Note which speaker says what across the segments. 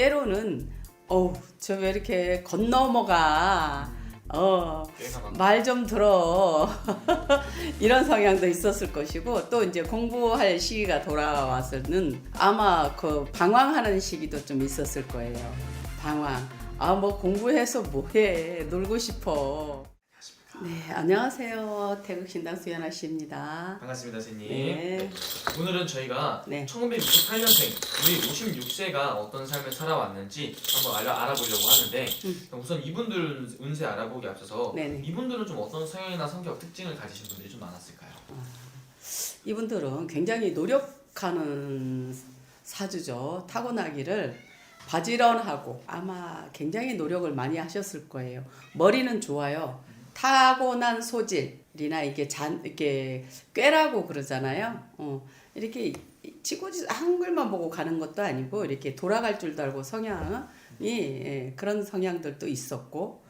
Speaker 1: 때로는 저 왜 이렇게 건너먹어 말 좀 들어 이런 성향도 있었을 것이고, 또 이제 공부할 시기가 돌아와서는 아마 그 방황하는 시기도 좀 있었을 거예요. 방황. 뭐 공부해서 뭐해, 놀고 싶어. 네, 안녕하세요. 태극신당 수연아 씨입니다.
Speaker 2: 반갑습니다, 선생님.
Speaker 1: 네.
Speaker 2: 오늘은 저희가
Speaker 1: 네.
Speaker 2: 1968년생 우리 56세가 어떤 삶을 살아왔는지 한번 알아보려고 하는데, 우선 이분들 운세 알아보기 앞서서
Speaker 1: 네네.
Speaker 2: 이분들은 좀 어떤 성향이나 성격 특징을 가지신 분들이 좀 많았을까요?
Speaker 1: 이분들은 굉장히 노력하는 사주죠. 타고나기를 바지런하고 아마 굉장히 노력을 많이 하셨을 거예요. 머리는 좋아요. 타고난 소질이나 이렇게 꾀라고 그러잖아요. 이렇게 지고지 한글만 보고 가는 것도 아니고 이렇게 돌아갈 줄도 알고 성향이 그런 성향들도 있었고,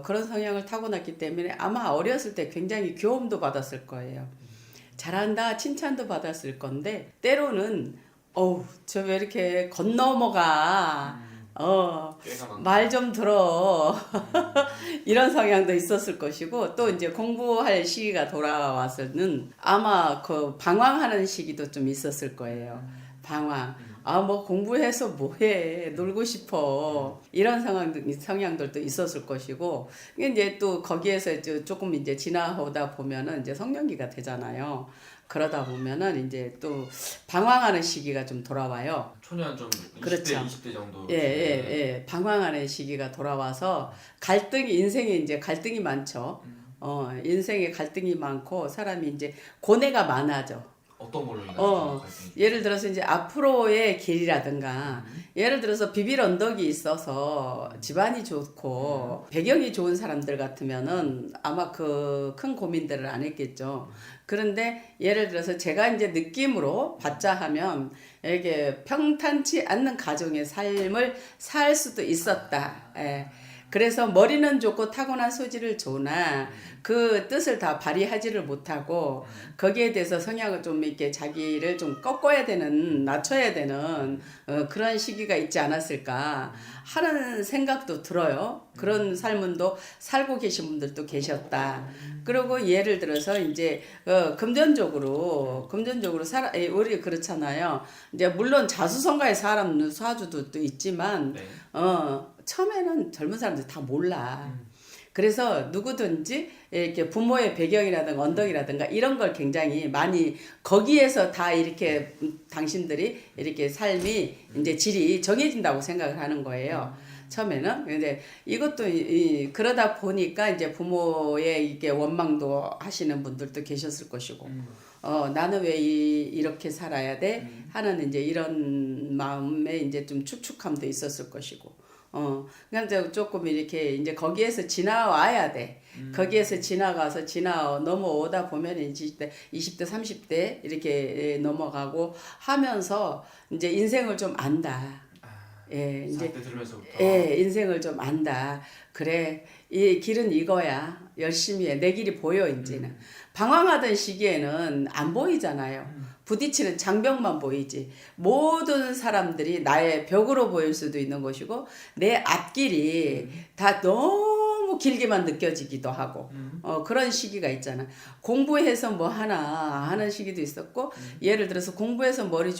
Speaker 1: 그런 성향을 타고났기 때문에 아마 어렸을 때 굉장히 교훈도 받았을 거예요. 잘한다 칭찬도 받았을 건데, 때로는 저 왜 이렇게 건너먹어 말 좀 들어 이런 성향도 있었을 것이고, 또 이제 공부할 시기가 돌아와서는 아마 그 방황하는 시기도 좀 있었을 거예요. 방황. 뭐 공부해서 뭐해, 놀고 싶어, 이런 성향들도 있었을 것이고, 이제 또 거기에서 조금 이제 지나오다 보면은 이제 성년기가 되잖아요. 그러다 보면은 이제 또 방황하는 시기가 좀 돌아와요.
Speaker 2: 초년 좀 20대,
Speaker 1: 그렇죠.
Speaker 2: 20대 정도.
Speaker 1: 예. 방황하는 시기가 돌아와서 인생에 이제 갈등이 많죠. 인생에 갈등이 많고 사람이 이제 고뇌가 많아져.
Speaker 2: 어떤 걸로 인해서 갈등이?
Speaker 1: 예를 들어서 이제 앞으로의 길이라든가, 예를 들어서 비빌 언덕이 있어서 집안이 좋고 배경이 좋은 사람들 같으면은 아마 그 큰 고민들을 안 했겠죠. 그런데 예를 들어서 제가 이제 느낌으로 받자 하면 이게 평탄치 않는 가정의 삶을 살 수도 있었다. 그래서 머리는 좋고 타고난 소질을 좋으나 그 뜻을 다 발휘하지를 못하고, 거기에 대해서 성향을 좀 이렇게 자기를 좀 꺾어야 되는, 낮춰야 되는 그런 시기가 있지 않았을까 하는 생각도 들어요. 그런 삶은도 살고 계신 분들도 계셨다. 그리고 예를 들어서 이제 금전적으로 우리 그렇잖아요. 이제 물론 자수성가의 사람 사주도 또 있지만
Speaker 2: 네.
Speaker 1: 처음에는 젊은 사람들 다 몰라. 그래서 누구든지 이렇게 부모의 배경이라든가 언덕이라든가 이런 걸 굉장히 많이 거기에서 다 이렇게 당신들이 이렇게 삶이 이제 질이 정해진다고 생각을 하는 거예요. 처음에는. 근데 이것도 그러다 보니까 이제 부모의 이게 원망도 하시는 분들도 계셨을 것이고, 나는 왜 이렇게 살아야 돼? 하는 이제 이런 마음에 이제 좀 축축함도 있었을 것이고, 그러니까 조금 이렇게 이제 거기에서 지나와야 돼. 거기에서 지나가서 넘어오다 보면 이제 20대, 30대 이렇게 넘어가고 하면서 이제 인생을 좀 안다. 예, 이제 인생을 좀 안다. 그래, 이 길은 이거야. 열심히 해. 내 길이 보여 이제는. 방황하던 시기에는 안 보이잖아요. 부딪히는 장벽만 보이지. 모든 사람들이 나의 벽으로 보일 수도 있는 것이고, 내 앞길이 다 너무 길게만 느껴지기도 하고, 그런 시기가 있잖아. 공부해서 뭐 하나 하는 시기도 있었고, 예를 들어서 공부해서 머리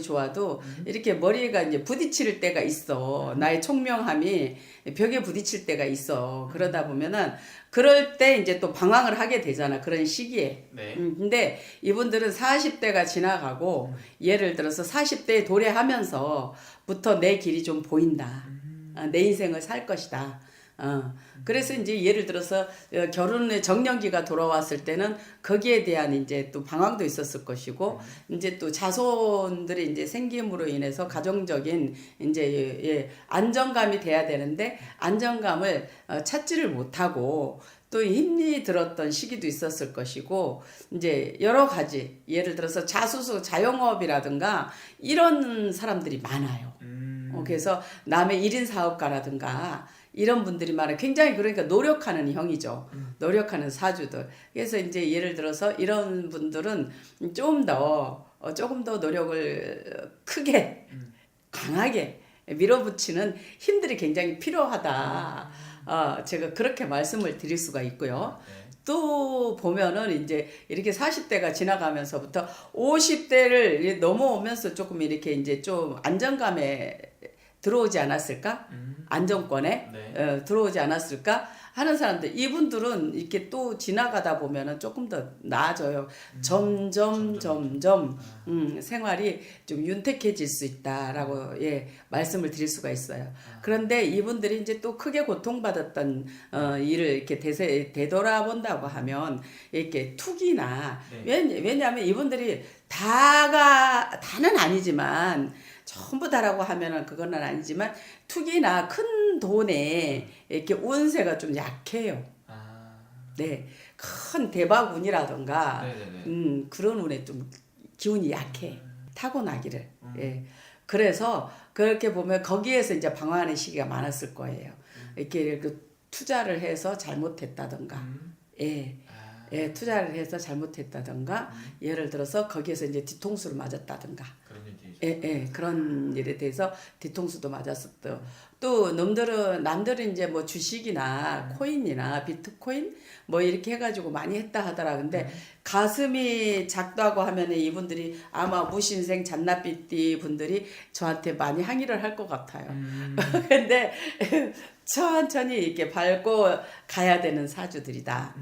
Speaker 1: 좋아도 이렇게 머리가 이제 부딪힐 때가 있어. 나의 총명함이 벽에 부딪힐 때가 있어. 그러다 보면은 그럴 때 이제 또 방황을 하게 되잖아. 그런 시기에.
Speaker 2: 네.
Speaker 1: 근데 이분들은 40대가 지나가고, 예를 들어서 40대에 도래하면서부터 내 길이 좀 보인다. 내 인생을 살 것이다. 그래서 이제 예를 들어서 결혼의 정년기가 돌아왔을 때는 거기에 대한 이제 또 방황도 있었을 것이고, 이제 또 자손들이 이제 생김으로 인해서 가정적인 이제 안정감이 돼야 되는데 안정감을 찾지를 못하고 또 힘이 들었던 시기도 있었을 것이고, 이제 여러 가지 예를 들어서 자영업이라든가 이런 사람들이 많아요. 그래서 남의 1인 사업가라든가 이런 분들이 많아요. 굉장히 그러니까 노력하는 형이죠. 노력하는 사주들. 그래서 이제 예를 들어서 이런 분들은 조금 더 노력을 크게 강하게 밀어붙이는 힘들이 굉장히 필요하다. 제가 그렇게 말씀을 드릴 수가 있고요.
Speaker 2: 네.
Speaker 1: 또 보면은 이제 이렇게 40대가 지나가면서부터 50대를 넘어오면서 조금 이렇게 이제 좀 안정감에 들어오지 않았을까? 안정권에
Speaker 2: 네.
Speaker 1: 들어오지 않았을까? 하는 사람들, 이분들은 이렇게 또 지나가다 보면은 조금 더 나아져요. 점점 생활이 좀 윤택해질 수 있다라고 말씀을 드릴 수가 있어요. 그런데 이분들이 이제 또 크게 고통받았던 일을 이렇게 되돌아본다고 하면 이렇게 투기나 왜냐하면 이분들이 다는 아니지만 전부 다라고 하면은 그거는 아니지만 투기나 큰 돈에 이렇게 운세가 좀 약해요. 네, 큰 대박운이라던가
Speaker 2: 네네네.
Speaker 1: 그런 운에 좀 기운이 약해. 타고나기를. 예. 그래서 그렇게 보면 거기에서 이제 방황하는 시기가 많았을 거예요. 이렇게 투자를 해서 잘못했다던가. 예. 예, 투자를 해서 잘못했다던가 예를 들어서 거기에서 이제 뒤통수를 맞았다던가
Speaker 2: 그런 얘기죠.
Speaker 1: 그런 일에 대해서 뒤통수도 맞았었고 또 남들은 이제 뭐 주식이나 코인이나 비트코인 뭐 이렇게 해가지고 많이 했다 하더라. 근데 가슴이 작다고 하면은 이분들이 아마 무신생 잔나비띠 분들이 저한테 많이 항의를 할 것 같아요. 근데 천천히 이렇게 밟고 가야 되는 사주들이다.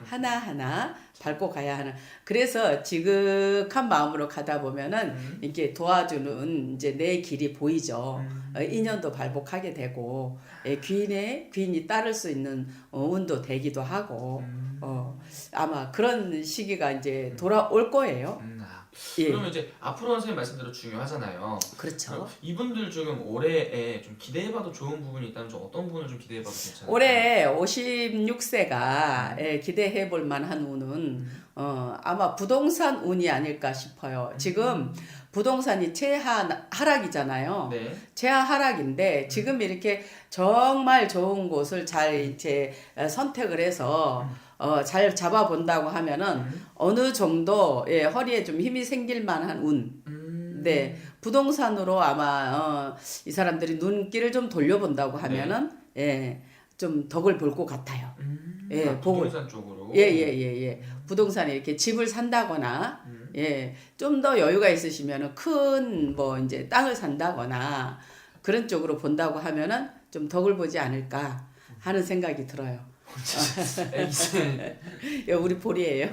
Speaker 1: 하나하나 밟고 가야 하는. 그래서 지극한 마음으로 가다 보면은 이렇게 도와주는 이제 내 길이 보이죠. 인연도 발복하게 되고, 귀인이 따를 수 있는 운도 되기도 하고, 아마 그런 시기가 이제 돌아올 거예요.
Speaker 2: 그러면 이제 앞으로 선생님 말씀대로 중요하잖아요.
Speaker 1: 그렇죠.
Speaker 2: 이분들 중에 올해에 좀 기대해봐도 좋은 부분이 있다면 좀 어떤 부분을 좀 기대해봐도 괜찮을까요?
Speaker 1: 올해 56세가 기대해 볼 만한 운은 아마 부동산 운이 아닐까 싶어요. 지금 부동산이 하락이잖아요.
Speaker 2: 네.
Speaker 1: 하락인데 지금 이렇게 정말 좋은 곳을 잘 이제 선택을 해서 잘 잡아본다고 하면은 어느 정도 허리에 좀 힘이 생길 만한 운. 네, 부동산으로 아마 이 사람들이 눈길을 좀 돌려본다고 하면은 좀 덕을 볼 것 같아요.
Speaker 2: 부동산 쪽으로.
Speaker 1: 부동산에 이렇게 집을 산다거나 좀 더 여유가 있으시면은 큰 뭐 이제 땅을 산다거나 그런 쪽으로 본다고 하면은 좀 덕을 보지 않을까 하는 생각이 들어요. 야, 우리 보리예요.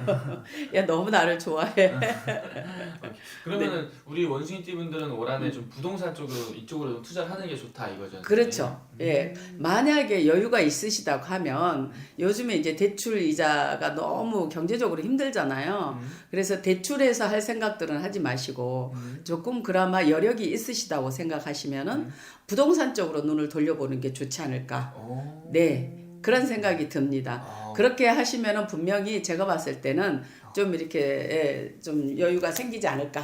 Speaker 1: 야, 너무 나를 좋아해.
Speaker 2: 그러면은 우리 원숭이띠 분들은 올 한해 좀 부동산 이쪽으로 좀 투자를 하는 게 좋다 이거죠.
Speaker 1: 그렇죠. 만약에 여유가 있으시다고 하면 요즘에 이제 대출 이자가 너무 경제적으로 힘들잖아요. 그래서 대출해서 할 생각들은 하지 마시고 조금 그나마 여력이 있으시다고 생각하시면은 부동산 쪽으로 눈을 돌려보는 게 좋지 않을까. 네. 그런 생각이 듭니다. 그렇게 하시면은 분명히 제가 봤을 때는 좀 이렇게 좀 여유가 생기지 않을까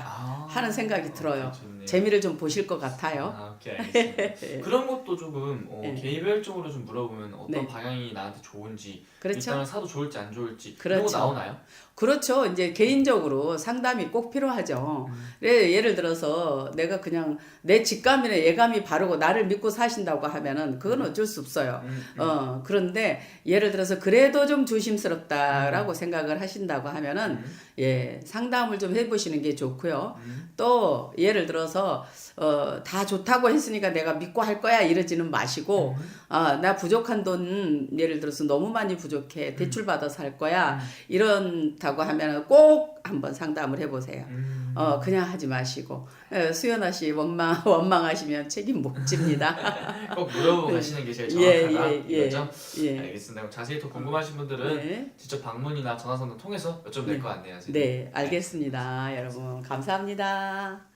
Speaker 1: 하는 생각이 들어요.
Speaker 2: 좋네요.
Speaker 1: 재미를 좀 보실 것 같아요.
Speaker 2: 오케이, 알겠습니다. 그런 것도 조금 개별적으로 좀 물어보면 어떤 방향이 나한테 좋은지,
Speaker 1: 그렇죠.
Speaker 2: 일단은 사도 좋을지 안 좋을지
Speaker 1: 그렇죠.
Speaker 2: 그런 거 나오나요?
Speaker 1: 그렇죠. 이제 개인적으로 상담이 꼭 필요하죠. 예를 들어서 내가 그냥 내 직감이나 예감이 바르고 나를 믿고 사신다고 하면은 그건 어쩔 수 없어요. 그런데 예를 들어서 그래도 좀 조심스럽다라고 생각을 하신다고 하면은 상담을 좀 해보시는 게 좋고요. 또 예를 들어서 다 좋다고 했으니까 내가 믿고 할 거야 이러지는 마시고 나 부족한 돈 예를 들어서 너무 많이 부족해 대출 받아서 할 거야 이런다고 하면 꼭 한번 상담을 해보세요. 그냥 하지 마시고 수연아 씨 원망하시면 책임 못 집니다.
Speaker 2: 꼭 물어보고 가시는 게 제일 정확하다 이거죠?
Speaker 1: 예.
Speaker 2: 알겠습니다. 그럼 자세히 더 궁금하신 분들은 직접 방문이나 전화 상담 통해서 여쭤보면 될 것 같네요.
Speaker 1: 네, 알겠습니다. 여러분 감사합니다.